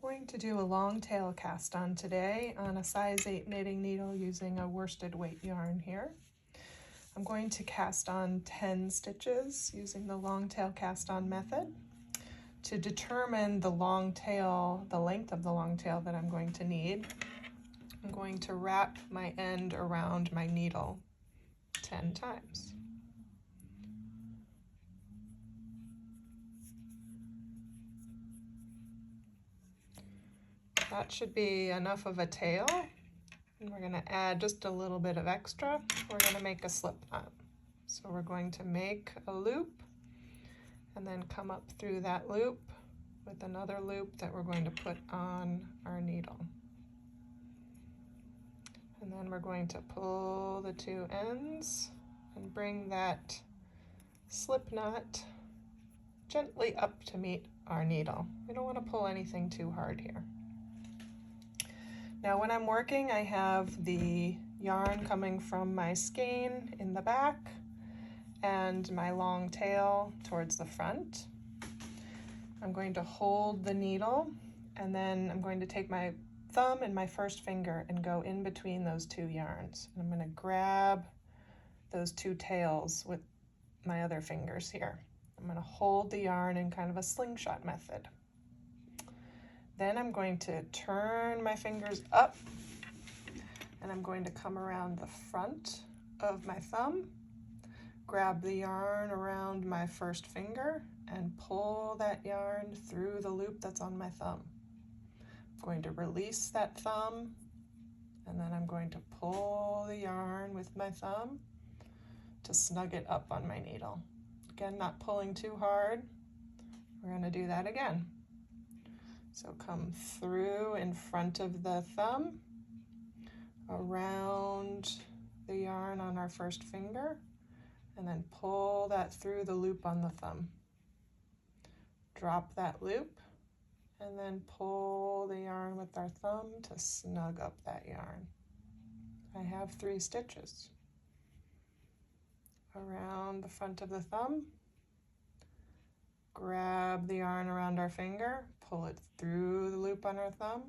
Going to do a long tail cast on today on a size 8 knitting needle using a worsted weight yarn here. I'm going to cast on 10 stitches using the long tail cast on method. To determine the long tail, the length of the long tail that I'm going to need, I'm going to wrap my end around my needle 10 times. That should be enough of a tail, and we're going to add just a little bit of extra. We're going to make a slip knot. So we're going to make a loop and then come up through that loop with another loop that we're going to put on our needle. And then we're going to pull the two ends and bring that slip knot gently up to meet our needle. We don't want to pull anything too hard here. Now when I'm working, I have the yarn coming from my skein in the back and my long tail towards the front. I'm going to hold the needle, and then I'm going to take my thumb and my first finger and go in between those two yarns. And I'm going to grab those two tails with my other fingers here. I'm going to hold the yarn in kind of a slingshot method. Then I'm going to turn my fingers up, and I'm going to come around the front of my thumb, grab the yarn around my first finger, and pull that yarn through the loop that's on my thumb. I'm going to release that thumb, and then I'm going to pull the yarn with my thumb to snug it up on my needle. Again, not pulling too hard. We're going to do that again. So come through in front of the thumb, around the yarn on our first finger, and then pull that through the loop on the thumb. Drop that loop, and then pull the yarn with our thumb to snug up that yarn. I have 3 stitches. Around the front of the thumb, grab the yarn around our finger, pull it through the loop on our thumb,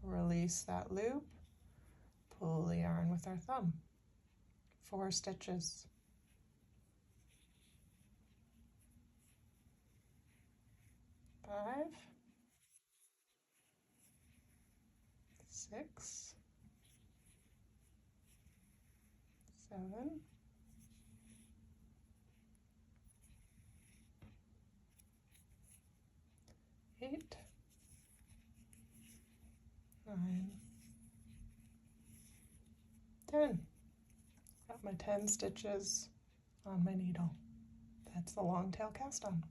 release that loop, pull the yarn with our thumb. 4 stitches. 5, 6, 7, 8, 9, 10. Got my 10 stitches on my needle. That's the long tail cast on.